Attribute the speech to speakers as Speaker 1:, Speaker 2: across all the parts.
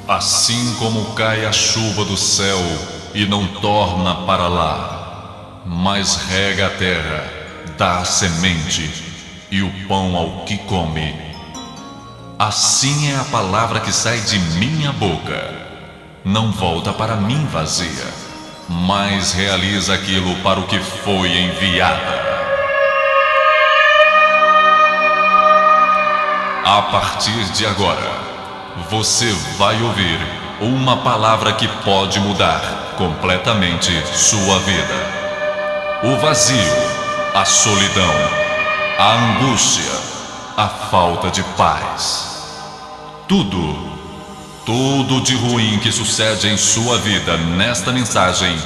Speaker 1: Assim como cai a chuva do céu e não torna para lá, mas rega a terra, dá a semente e o pão ao que come, assim é a palavra que sai de minha boca. Não volta para mim vazia, mas realiza aquilo para o que foi enviada. A partir de agora, você vai ouvir uma palavra que pode mudar completamente sua vida. O vazio, a solidão, a angústia, a falta de paz. Tudo de ruim que sucede em sua vida nesta mensagem,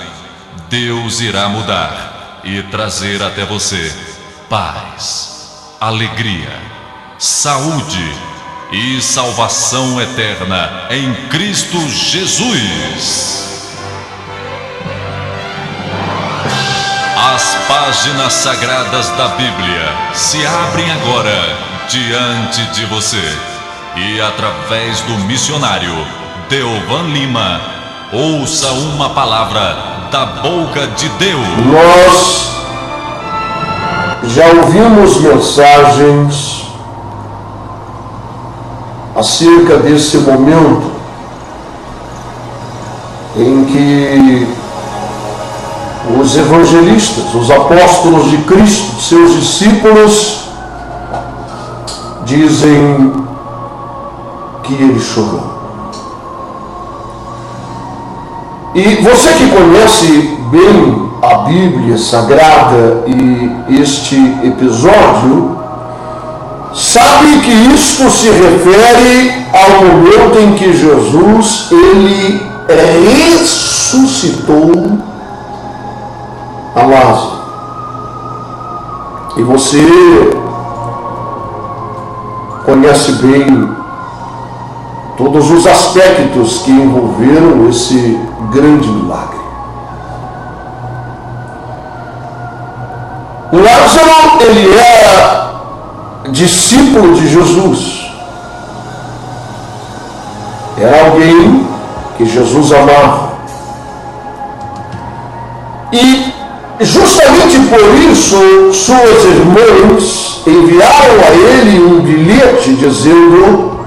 Speaker 1: Deus irá mudar e trazer até você paz, alegria, saúde e salvação eterna em Cristo Jesus. As páginas sagradas da Bíblia se abrem agora diante de você e através do missionário Deovan Lima, ouça uma palavra da boca de Deus.
Speaker 2: Nós já ouvimos mensagens acerca desse momento em que os evangelistas, os apóstolos de Cristo, seus discípulos, dizem que ele chorou. E você que conhece bem a Bíblia Sagrada e este episódio, sabe que isto se refere ao momento em que Jesus, ele ressuscitou a Lázaro. E você conhece bem todos os aspectos que envolveram esse grande milagre. O Lázaro, ele era discípulo de Jesus. Era alguém que Jesus amava. E justamente por isso, suas irmãs enviaram a ele um bilhete dizendo: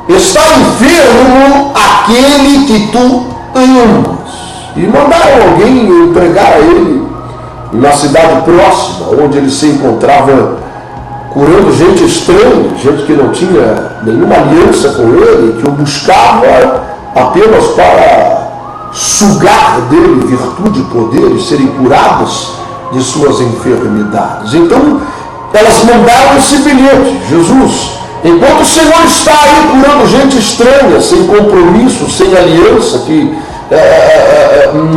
Speaker 2: está enfermo aquele que tu amas. E mandaram alguém entregar a ele na cidade próxima, onde ele se encontrava curando gente estranha, gente que não tinha nenhuma aliança com ele, que o buscava apenas para sugar dele virtude e poder e serem curadas de suas enfermidades. Então, elas mandaram esse bilhete: Jesus, enquanto o Senhor está aí curando gente estranha, sem compromisso, sem aliança, que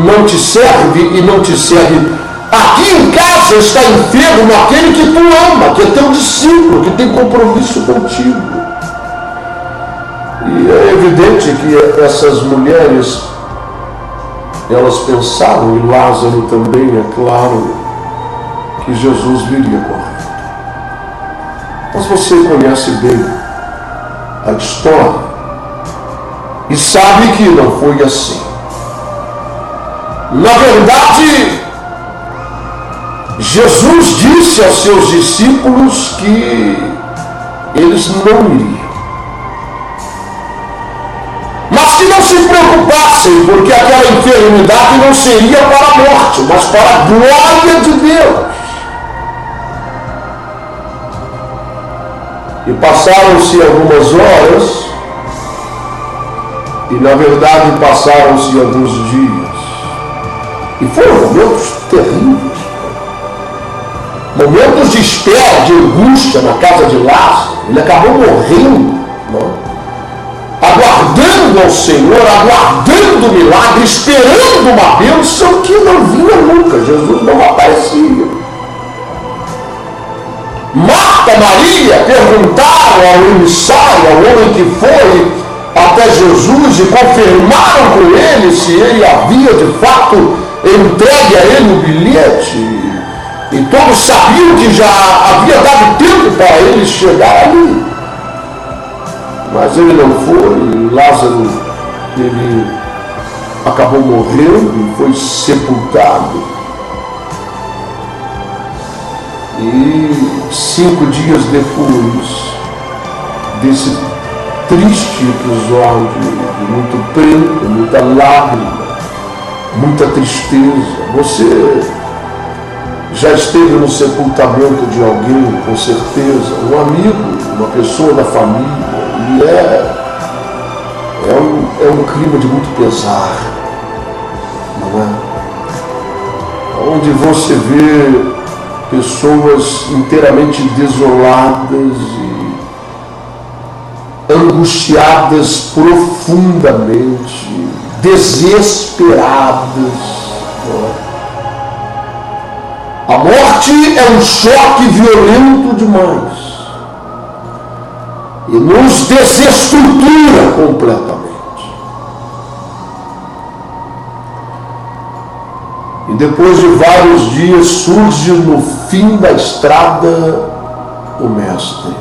Speaker 2: não te serve e não te serve, aqui em casa está enfermo aquele que tu ama, que é teu discípulo, que tem compromisso contigo. E é evidente que essas mulheres, elas pensaram, e Lázaro também, é claro, que Jesus viria correndo. Mas você conhece bem a história e sabe que não foi assim. Na verdade, Jesus disse aos seus discípulos que eles não iriam, mas que não se preocupassem, porque aquela enfermidade não seria para a morte, mas para a glória de Deus. E passaram-se algumas horas, e na verdade passaram-se alguns dias, e foram momentos terríveis, momentos de espera, de angústia na casa de Lázaro. Ele acabou morrendo, aguardando ao Senhor, aguardando o milagre, esperando uma bênção que não vinha nunca. Jesus não aparecia. Marta e Maria perguntaram ao emissário, ao homem que foi até Jesus, e confirmaram com ele se ele havia de fato entregue a ele o bilhete. E todos sabiam que já havia dado tempo para ele chegar ali. Mas ele não foi. Lázaro, ele acabou morrendo e foi sepultado. E 5 dias depois desse triste episódio, de muito pranto, muita lágrima, muita tristeza, você já esteve no sepultamento de alguém, com certeza, um amigo, uma pessoa da família, e é um clima de muito pesar, não é? Onde você vê pessoas inteiramente desoladas e angustiadas profundamente, desesperadas. A morte é um choque violento demais e nos desestrutura completamente. E depois de vários dias surge no fim da estrada o Mestre.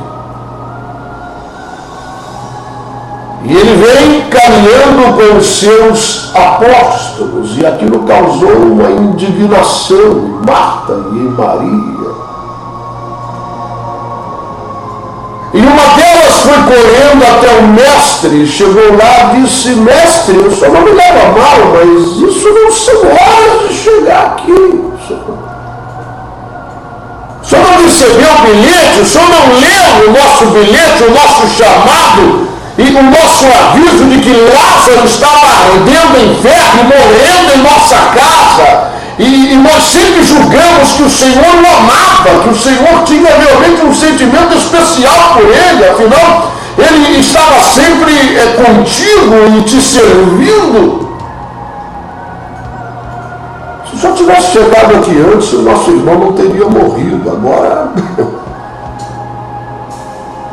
Speaker 2: E ele vem caminhando com os seus apóstolos, e aquilo causou uma indignação em Marta e em Maria. E uma delas foi correndo até o Mestre, chegou lá e disse: Mestre, o senhor não me leva mal, mas isso não são horas de chegar aqui. O senhor não recebeu o bilhete, o senhor não leu o nosso bilhete, o nosso chamado, e o nosso aviso de que Lázaro estava ardendo em ferro e morrendo em nossa casa. E nós sempre julgamos que o Senhor o amava, que o Senhor tinha realmente um sentimento especial por ele, afinal, ele estava sempre contigo e te servindo. Se o Senhor tivesse chegado aqui antes, o nosso irmão não teria morrido. Agora,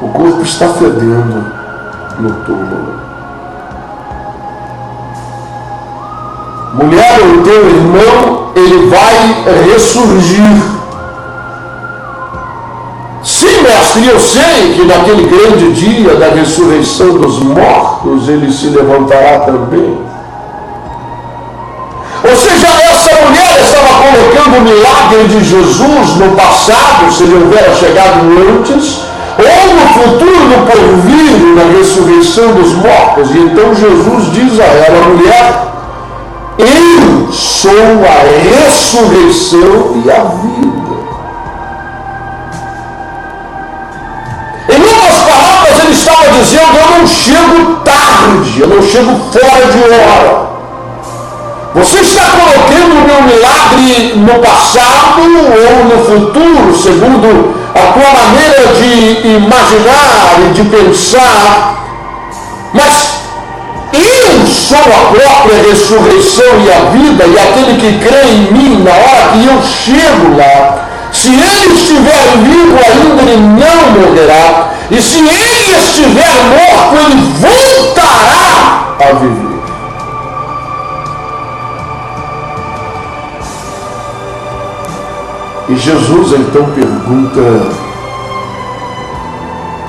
Speaker 2: o corpo está fedendo no túmulo. Mulher, o teu irmão, ele vai ressurgir. Sim, mestre, eu sei que naquele grande dia da ressurreição dos mortos, ele se levantará também. Ou seja, essa mulher estava colocando o milagre de Jesus no passado, se ele houvera chegado antes, ou no futuro, no porvir, na ressurreição dos mortos. E então Jesus diz a ela: mulher, eu sou a ressurreição e a vida. Em outras palavras, ele estava dizendo: eu não chego tarde, eu não chego fora de hora. Você está colocando o meu milagre no passado ou no futuro, segundo a tua maneira de imaginar e de pensar, mas eu sou a própria ressurreição e a vida, e aquele que crê em mim, na hora que eu chego lá, se ele estiver vivo ainda, ele não morrerá, e se ele estiver morto, ele voltará a viver. E Jesus então pergunta: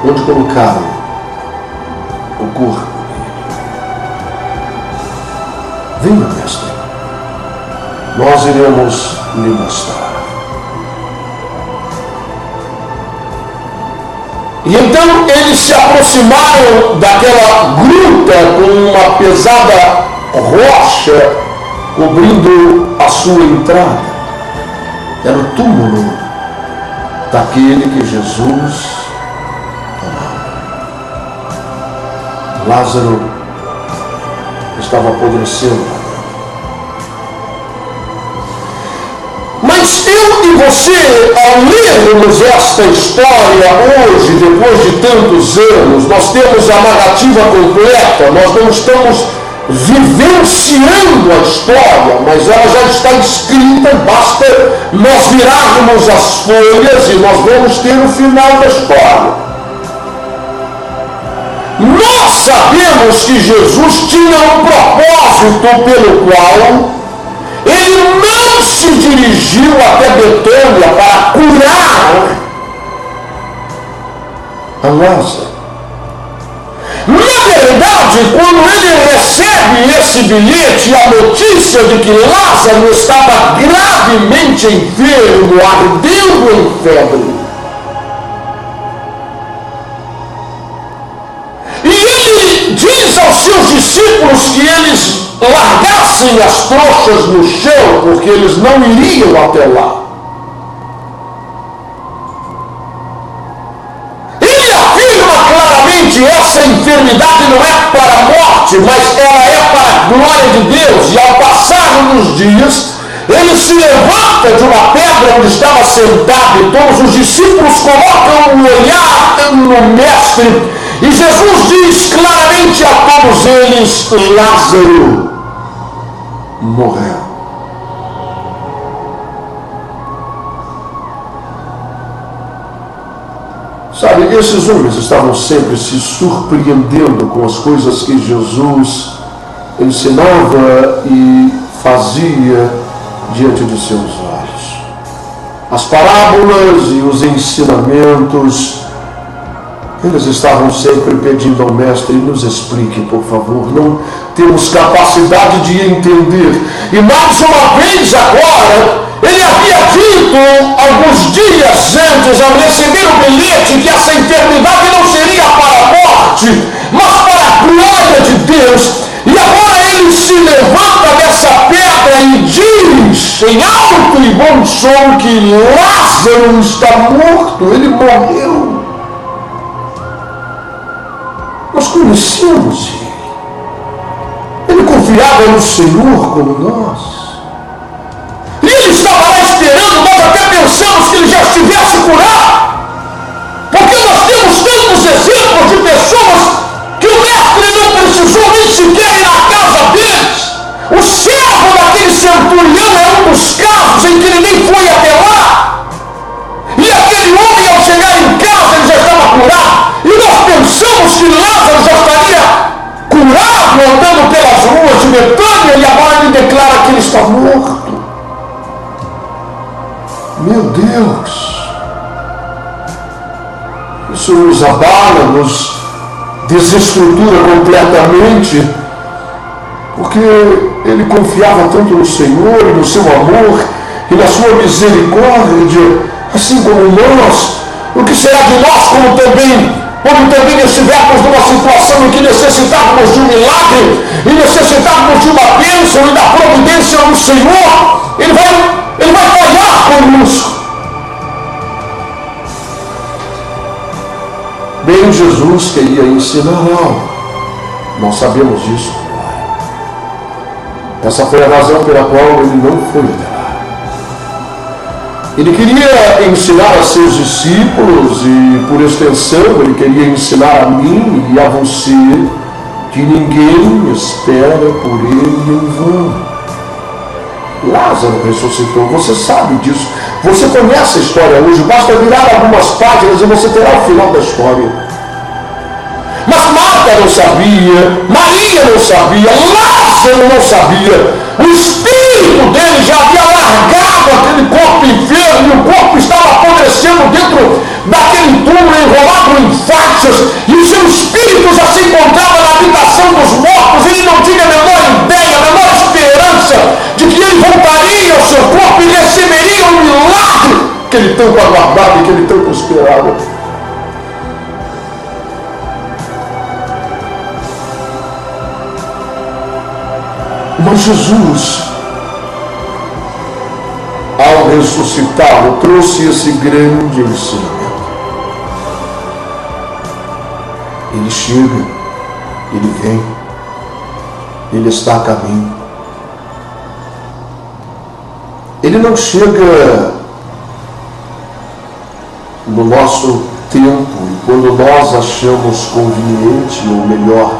Speaker 2: onde colocaram o corpo? Venha, mestre, nós iremos lhe mostrar. E então eles se aproximaram daquela gruta com uma pesada rocha cobrindo a sua entrada. Era o túmulo daquele que Jesus amava. Lázaro estava apodrecendo. Mas eu e você, ao lermos esta história hoje, depois de tantos anos, nós temos a narrativa completa, nós não estamos vivenciando a história, mas ela já está escrita, basta nós virarmos as folhas e nós vamos ter o final da história. Nós sabemos que Jesus tinha um propósito pelo qual ele não se dirigiu até Betânia para curar a Lázaro. verdade, quando ele recebe esse bilhete e a notícia de que Lázaro estava gravemente enfermo, ardendo em febre, e ele diz aos seus discípulos que eles largassem as trouxas no chão, porque eles não iriam até lá. Ele afirma claramente: essa enfermidade não é para a morte, mas ela é para a glória de Deus. E ao passar os dias, ele se levanta de uma pedra onde estava sentado, e todos os discípulos colocam o olhar no mestre, e Jesus diz claramente a todos eles: Lázaro morreu. Sabe, esses homens estavam sempre se surpreendendo com as coisas que Jesus ensinava e fazia diante de seus olhos. As parábolas e os ensinamentos, eles estavam sempre pedindo ao mestre: nos explique, por favor, não temos capacidade de entender. E mais uma vez agora, ele havia dito alguns dias antes, ao receber o bilhete, que essa enfermidade não seria para a morte, mas para a glória de Deus. E agora ele se levanta dessa pedra e diz em alto e bom som que Lázaro está morto, ele morreu. Nós conhecemos ele. Ele confiava no Senhor como nós. E ele estava lá esperando, nós até pensamos que ele já estivesse curado. Porque nós temos tantos exemplos de pessoas que o mestre não precisou nem sequer ir na casa deles. O servo daquele centurião é um dos casos em que ele nem foi até lá. E aquele homem, ao chegar em casa, ele já estava curado. E nós pensamos que Lázaro já estaria curado, andando pelas ruas de Betânia, e agora ele declara que ele está morto. Meu Deus! Isso nos abala, nos desestrutura completamente, porque ele confiava tanto no Senhor e no seu amor e na sua misericórdia, assim como nós. O que será de nós quando também estivermos numa situação em que necessitávamos de um milagre e necessitávamos de uma bênção e da providência do Senhor? Ele vai falhar conosco. Bem, Jesus queria ensinar algo. Nós sabemos disso agora. Essa foi a razão pela qual ele não foi até lá. Ele queria ensinar a seus discípulos e, por extensão, ele queria ensinar a mim e a você que ninguém espera por ele em vão. Lázaro ressuscitou, você sabe disso. Você conhece a história hoje, basta virar algumas páginas e você terá o final da história. Mas Marta não sabia, Maria não sabia, Lázaro não sabia. O espírito dele já havia largado aquele corpo enfermo, e o corpo estava apodrecendo dentro daquele túmulo, enrolado em faixas, e o seu espírito já se encontrava na habitação dos mortos. Ele não tinha a menor ideia, a menor esperança de que ele voltaria ao seu corpo e receberia o milagre que ele tanto aguardava e que ele tanto esperava. Mas Jesus, ao ressuscitá-lo, trouxe esse grande ensinamento. Ele chega, ele vem, ele está a caminho. Ele não chega no nosso tempo e quando nós achamos conveniente ou melhor,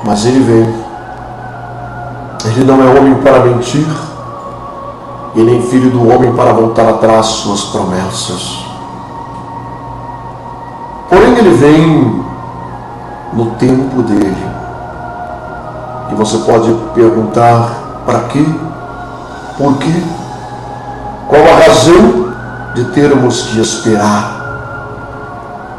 Speaker 2: mas ele vem. Ele não é homem para mentir, e nem filho do homem para voltar atrás suas promessas. Porém, ele vem no tempo dele. E você pode perguntar: para quê? Por quê? Qual a razão de termos que esperar?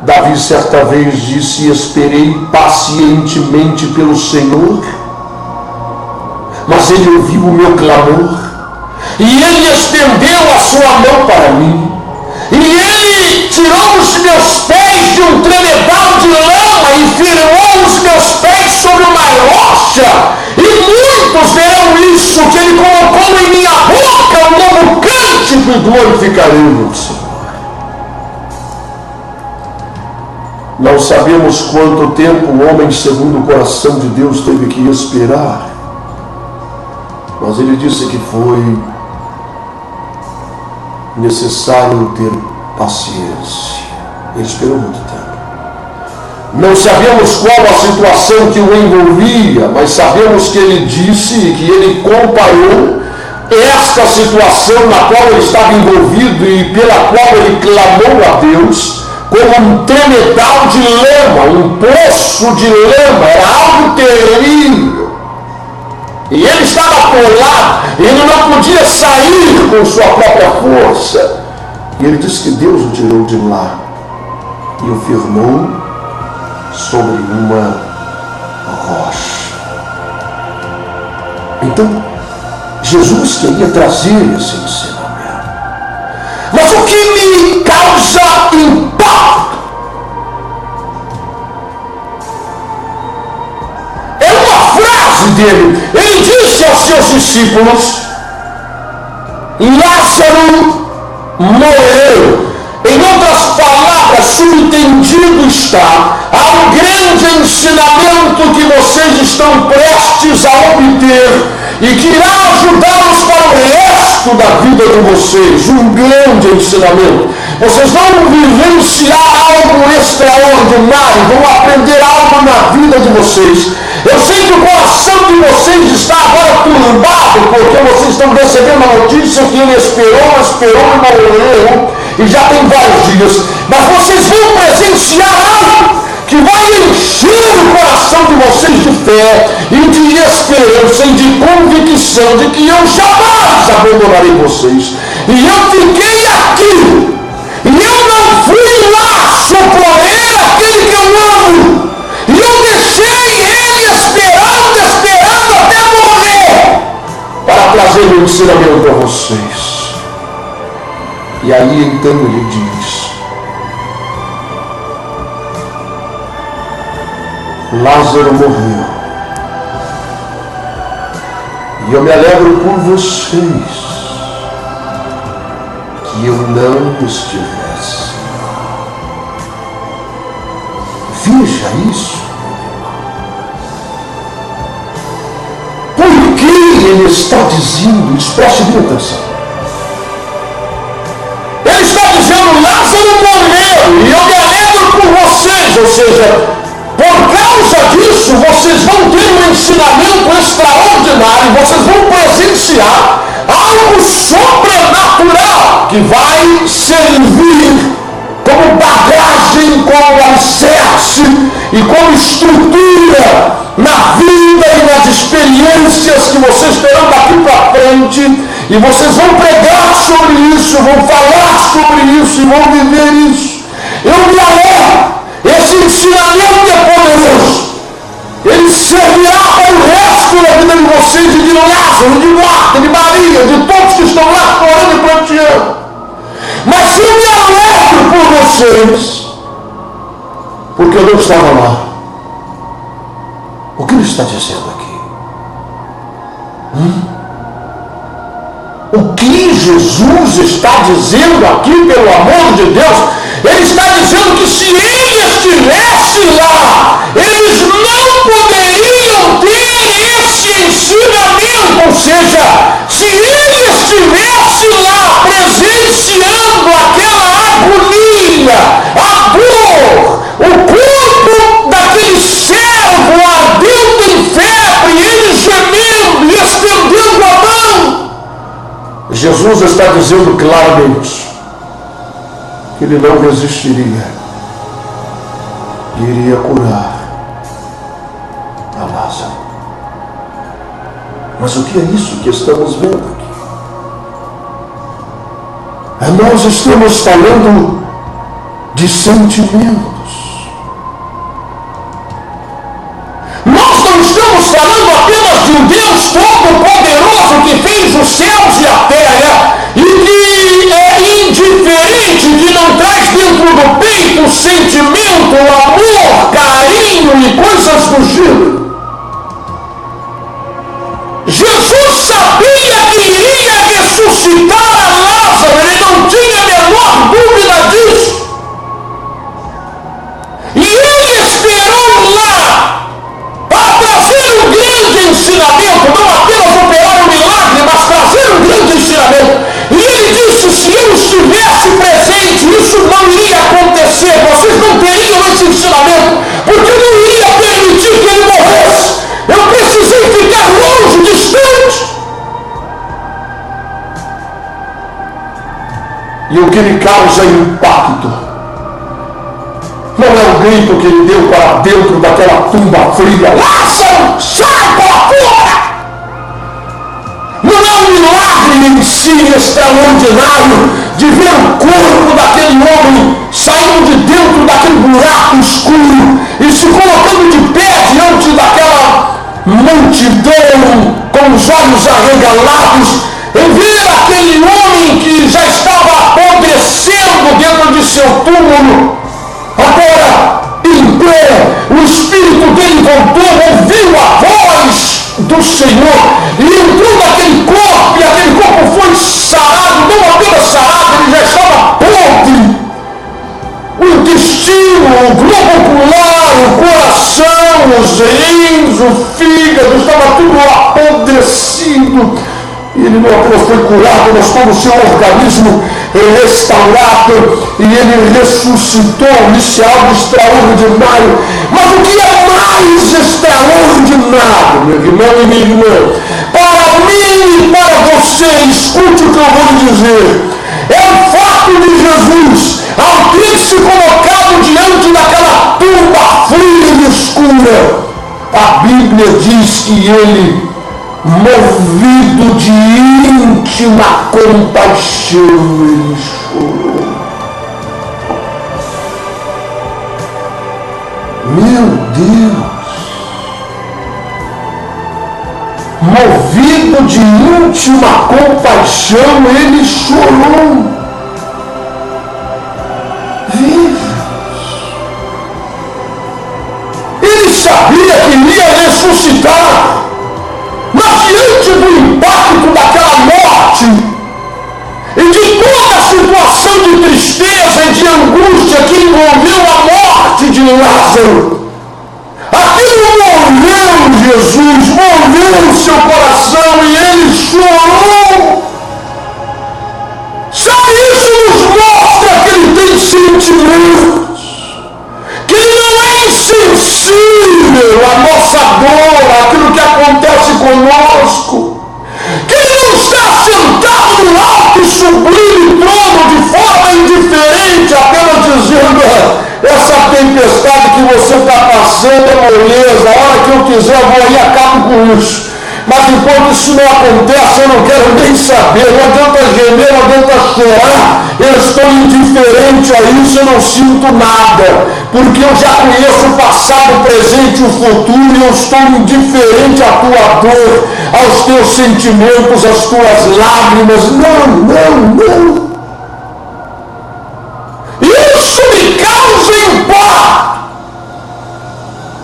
Speaker 2: Davi certa vez disse: esperei pacientemente pelo Senhor, mas ele ouviu o meu clamor, e ele estendeu a sua mão para mim, e ele tirou os meus pés de um tremedal de lama e firmou os meus pés sobre uma rocha. E muitos verão isso, que ele colocou em minha boca um novo cântico, e glorificarei o Senhor. Não sabemos quanto tempo o homem segundo o coração de Deus teve que esperar, mas ele disse que foi necessário ter paciência. Ele esperou muito tempo. Não sabemos qual a situação que o envolvia, mas sabemos que ele disse que ele comparou esta situação na qual ele estava envolvido e pela qual ele clamou a Deus como um tremedal de lama, um poço de lama. Era algo terrível. E ele estava atolado, ele não podia sair com sua própria força. E ele disse que Deus o tirou de lá e o firmou sobre uma rocha. Então, Jesus queria trazer esse ensinamento. Mas o que me causa impacto é uma frase dele. Ele disse aos seus discípulos: Lázaro morreu. Em outras palavras, subentendido está: há um grande ensinamento que vocês estão prestes a obter e que irá ajudá-los para o resto da vida de vocês. Um grande ensinamento. Vocês vão vivenciar algo extraordinário, vão aprender algo na vida de vocês. Eu sei que o coração de vocês está agora turbado, porque vocês estão recebendo a notícia que ele esperou e morreu, e já tem vários dias. Mas vocês vão presenciar algo que vai encher o coração de vocês de fé e de esperança e de convicção de que eu jamais abandonarei vocês. E eu fiquei aqui, e eu não fui lá socorrer aquele que eu amo, e eu deixei ele esperando até morrer, para trazer o ensinamento para vocês. E aí então ele diz: Lázaro morreu, e eu me alegro por vocês que eu não estivesse. Veja isso. Por que ele está dizendo isso? Preste bem atenção. Ele está dizendo: Lázaro morreu, e eu me alegro por vocês. Ou seja, por causa disso, vocês vão ter um ensinamento extraordinário, vocês vão presenciar algo sobrenatural que vai servir como bagagem, como alicerce e como estrutura na vida e nas experiências que vocês terão daqui para frente. E vocês vão pregar sobre isso, vão falar sobre isso e vão viver isso. Eu me alegro. Esse ensinamento é poderoso. Ele servirá para o resto da vida de vocês, e de Lázaro, de Marta, de Maria, de todos que estão lá orando e planteando. Mas eu me alegro por vocês, porque eu não estava lá. O que ele está dizendo aqui? O que Jesus está dizendo aqui, pelo amor de Deus? Ele está dizendo que se ele estivesse lá, eles não poderiam ter esse ensinamento. Ou seja, se ele estivesse lá presenciando aquela agonia, a dor, o corpo daquele servo ardendo em febre, ele gemendo e estendendo a mão, Jesus está dizendo claramente que ele não resistiria, iria curar a Lázaro. Mas o que é isso que estamos vendo aqui? Nós estamos falando de sentimentos. Deus Todo-Poderoso que fez os céus e a terra e que é indiferente, que não traz dentro do peito sentimento, amor, carinho e coisas do gênero. Jesus sabia que iria ressuscitar a Lázaro, ele não tinha a menor dúvida disso. E ele esperou lá para trazer um grande ensinamento, não apenas operar um milagre, mas trazer um grande ensinamento. E ele disse: se eu estivesse presente, isso não iria acontecer, vocês não teriam esse ensinamento, porque eu não iria permitir que ele morresse. Eu precisei ficar longe, distante. E o que lhe causa impacto não é o grito que ele deu para dentro daquela tumba fria: Lázaro, sai para fora! Não é um milagre em si extraordinário de ver o corpo daquele homem saindo de dentro daquele buraco escuro e se colocando de pé diante daquela multidão com os olhos arregalados, em ver aquele homem que já estava apodrecendo dentro de seu túmulo, agora em pé. O espírito dele voltou, ouviu a voz do Senhor e entrou naquele corpo, e aquele corpo foi sarado, não apenas sarado, ele já estava podre. O intestino, o globo ocular, o coração, os rins, o fígado, estava tudo apodrecido. E ele não apenas foi curado, mas todo o seu organismo restaurado, e ele ressuscitou. Isso é algo extraordinário. Mas o que é mais extraordinário, meu irmão e minha irmã, para mim e para você, escute o que eu vou lhe dizer, é o fato de Jesus, ao ter se colocado diante daquela tumba fria e escura, a Bíblia diz que ele, movido de íntima compaixão, ele chorou. Meu Deus! Movido de íntima compaixão, ele chorou. Ele sabia que iria ressuscitar, mas diante do impacto daquela morte e de toda a situação de tristeza e de angústia que envolveu a morte de Lázaro, aquilo moveu Jesus, moveu o seu coração, e ele chorou. Sabe, isso nos mostra que ele tem sentimentos, que ele não é insensível à nossa dor, àquilo que acontece conosco, que ele não está sentado no alto e sublime trono de forma indiferente, apenas dizendo: essa tempestade que você está passando é moleza, a hora que eu quiser eu vou aí e acabo com isso. Mas enquanto isso não acontece, eu não quero nem saber, não adianta gemer, não adianta chorar, eu estou indiferente a isso, eu não sinto nada, porque eu já conheço o passado, o presente e o futuro, e eu estou indiferente à tua dor, aos teus sentimentos, às tuas lágrimas. Não. Isso me causa impacto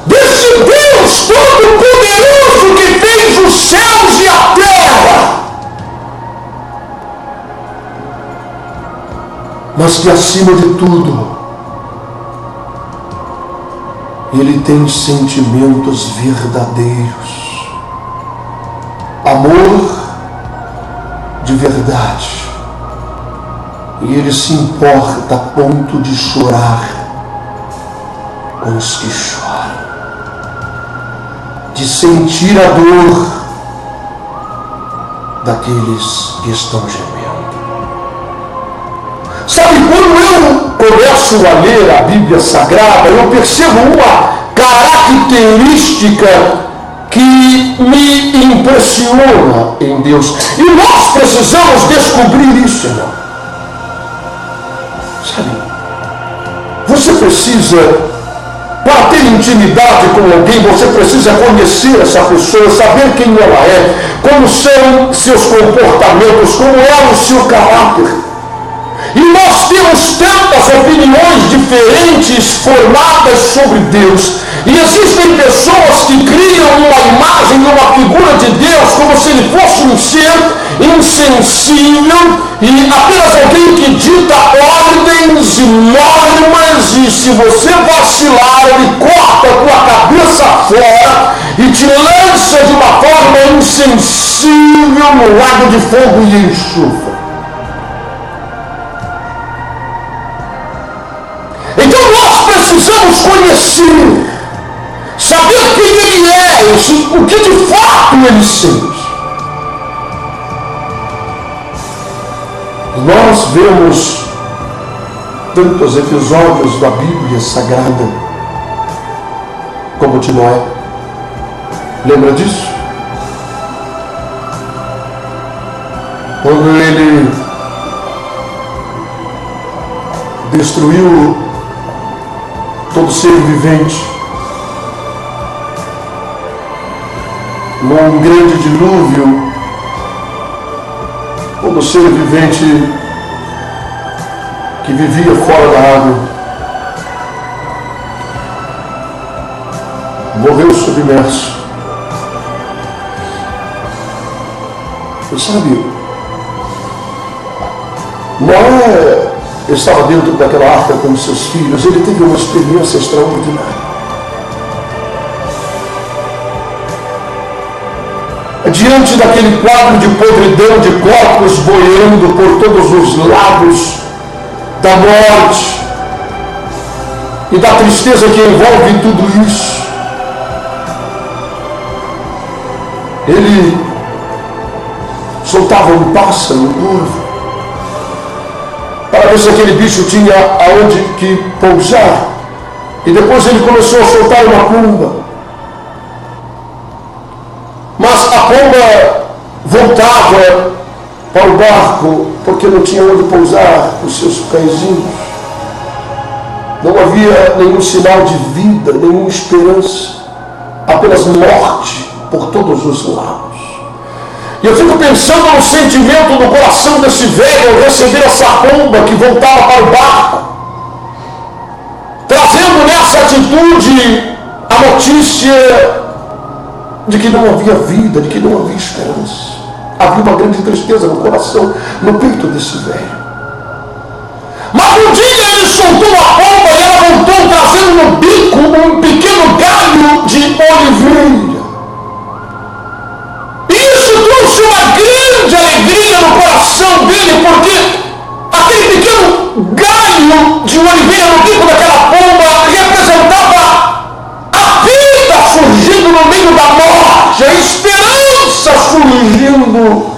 Speaker 2: desse Deus Todo-Poderoso que fez os céus e a terra, mas que acima de tudo ele tem sentimentos verdadeiros, amor de verdade, e ele se importa a ponto de chorar com os que choram, de sentir a dor daqueles que estão gemendo. Sabe, quando eu começo a ler a Bíblia Sagrada, eu percebo uma característica que me impressiona em Deus. E nós precisamos descobrir isso, irmão. Sabe, você precisa, para ter intimidade com alguém, você precisa conhecer essa pessoa, saber quem ela é, como são seus comportamentos, como é o seu caráter. E nós temos tantas opiniões diferentes formadas sobre Deus. E existem pessoas que criam uma imagem, uma figura de Deus como se ele fosse um ser insensível e apenas alguém que dita ordens e normas, e se você vacilar, ele corta a tua cabeça fora e te lança de uma forma insensível no lago de fogo e enxofre. Então nós precisamos conhecer, saber quem ele é, o que de fato ele sente. Nós vemos tantos episódios da Bíblia Sagrada, como de Noé. Lembra disso? Quando ele destruiu todo ser vivente num grande dilúvio, todo ser vivente que vivia fora da água morreu submerso. Você sabe, Noé estava dentro daquela arca com seus filhos. Ele teve uma experiência extraordinária. Diante daquele quadro de podridão, de corpos boiando por todos os lados, da morte e da tristeza que envolve tudo isso, ele soltava um pássaro, um corvo, para ver se aquele bicho tinha aonde que pousar. E depois ele começou a soltar uma pomba. Mas a pomba voltava para o barco porque não tinha onde pousar os seus pezinhos. Não havia nenhum sinal de vida, nenhuma esperança, apenas morte por todos os lados. E eu fico pensando no sentimento do coração desse velho ao receber essa pomba que voltava para o barco, trazendo nessa atitude a notícia de que não havia vida, de que não havia esperança. Havia uma grande tristeza no coração, no peito desse velho. Mas um dia ele soltou a pomba e ela voltou trazendo no bico um pequeno galho de oliveira. Uma grande alegria no coração dele, porque aquele pequeno galho de oliveira no bico daquela pomba representava a vida surgindo no meio da morte, a esperança surgindo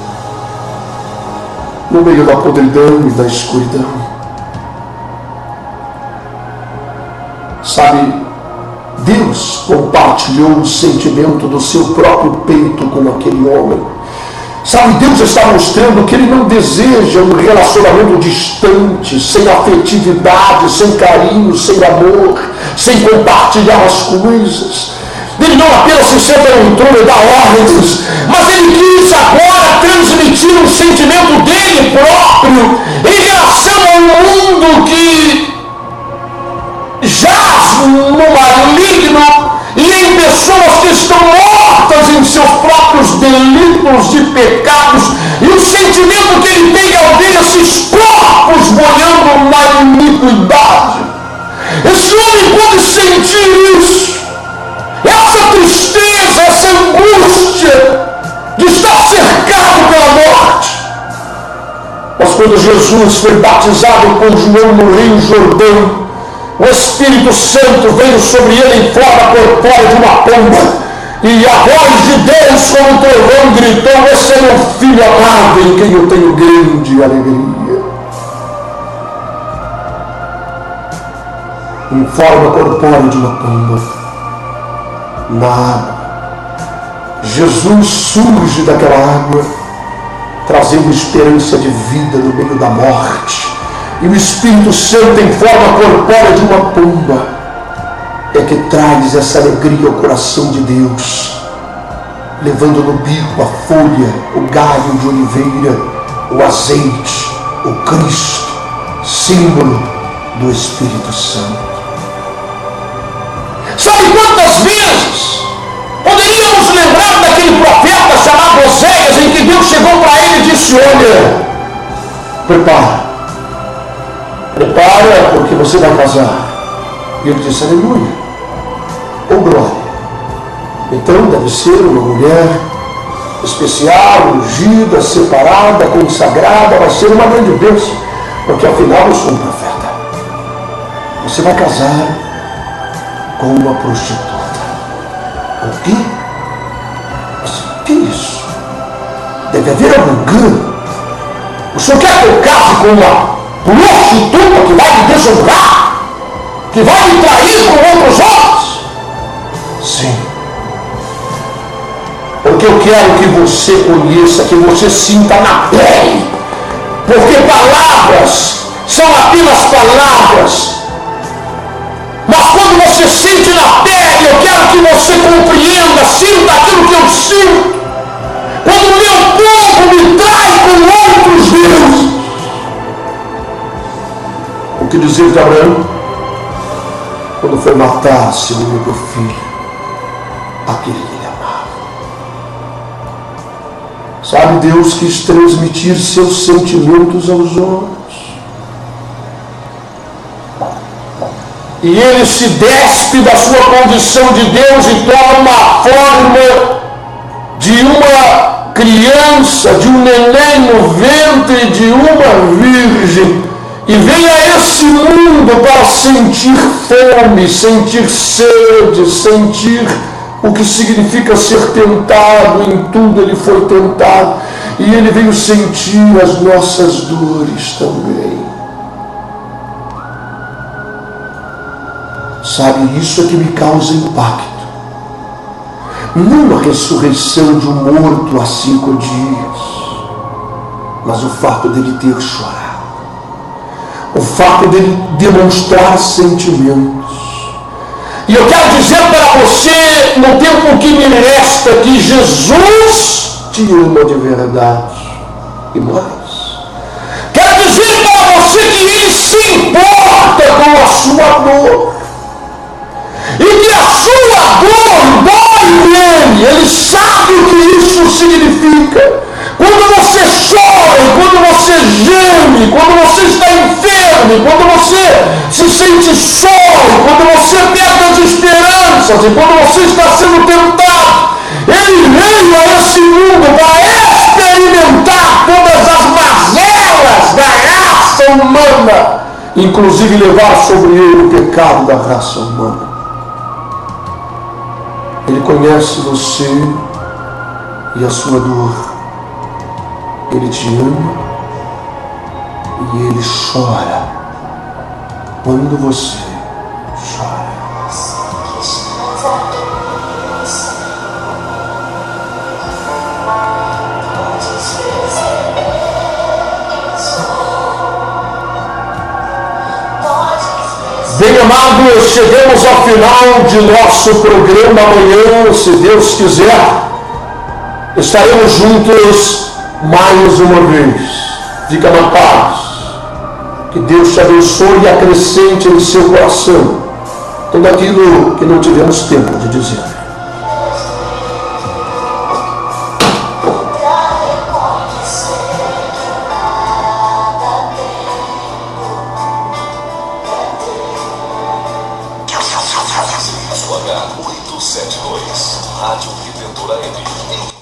Speaker 2: no meio da podridão e da escuridão. Sabe, Deus compartilhou o sentimento do seu próprio peito com aquele homem. Sabe, Deus está mostrando que Ele não deseja um relacionamento distante, sem afetividade, sem carinho, sem amor, sem compartilhar as coisas. Ele não apenas se senta no trono e dá ordens, mas Ele quis agora transmitir um sentimento dele próprio em relação ao mundo que jaz no maligno e em pessoas que estão mortas em seus próprios delitos e pecados, e o sentimento que ele tem ao ver esses corpos boiando na iniquidade. Esse homem pode sentir isso, essa tristeza, essa angústia de estar cercado pela morte. Mas quando Jesus foi batizado com João no Rio Jordão, o Espírito Santo veio sobre ele em forma corpórea de uma pomba, e a voz de Deus como trovão gritou: "Esse é meu filho amado, em quem eu tenho grande alegria." Em forma corpórea de uma pomba, na água, Jesus surge daquela água, trazendo esperança de vida no meio da morte. E o Espírito Santo, em forma corpórea de uma pomba, é que traz essa alegria ao coração de Deus, levando no bico a folha, o galho de oliveira, o azeite, o Cristo, símbolo do Espírito Santo. Sabe quantas vezes poderíamos lembrar daquele profeta chamado Oséias, em que Deus chegou para ele e disse: olha, prepara, porque você vai casar. E ele disse: aleluia, ou glória. Então deve ser uma mulher especial, ungida, separada, consagrada, vai ser uma grande bênção, porque afinal eu sou um profeta. Você vai casar com uma prostituta. O quê? Mas o que é isso? Deve haver algum engano. O senhor quer que eu case com uma prostituta que vai me desonrar? Que vai me trair com outros homens? Sim. Porque eu quero que você conheça, que você sinta na pele. Porque palavras são apenas palavras. Mas quando você sente na pele, eu quero que você compreenda, sinta aquilo que eu sinto. Quando o meu povo me trai com outros deuses. O que dizer de Abraão? Quando foi matar seu único filho, aquele que ele amava. Sabe, Deus quis transmitir seus sentimentos aos homens. E ele se despe da sua condição de Deus e toma uma forma de uma criança, de um neném no ventre de uma virgem. E vem a esse mundo para sentir fome, sentir sede, sentir o que significa ser tentado. Em tudo ele foi tentado. E ele veio sentir as nossas dores também. Sabe, isso é que me causa impacto. Não a ressurreição de um morto há 5 dias, mas o fato dele ter chorado. O fato dele demonstrar sentimentos. E eu quero dizer para você, no tempo que me resta, que Jesus te ama de verdade. E mais, quero dizer para você que ele se importa com a sua dor. E que a sua dor dói nele. Ele sabe o que isso significa. Quando você chora, quando você geme, quando você está enfermo, quando você se sente só, quando você perde as esperanças, e quando você está sendo tentado, ele veio a esse mundo para experimentar todas as mazelas da raça humana, inclusive levar sobre ele o pecado da raça humana. Ele conhece você e a sua dor. Ele te ama e ele chora quando você chora. Bem amados, chegamos ao final de nosso programa. Amanhã, se Deus quiser, estaremos juntos mais uma vez. Fica na paz. Que Deus te abençoe e acrescente em seu coração tudo aquilo que não tivemos tempo de dizer.
Speaker 1: H872, Rádio Redentora M.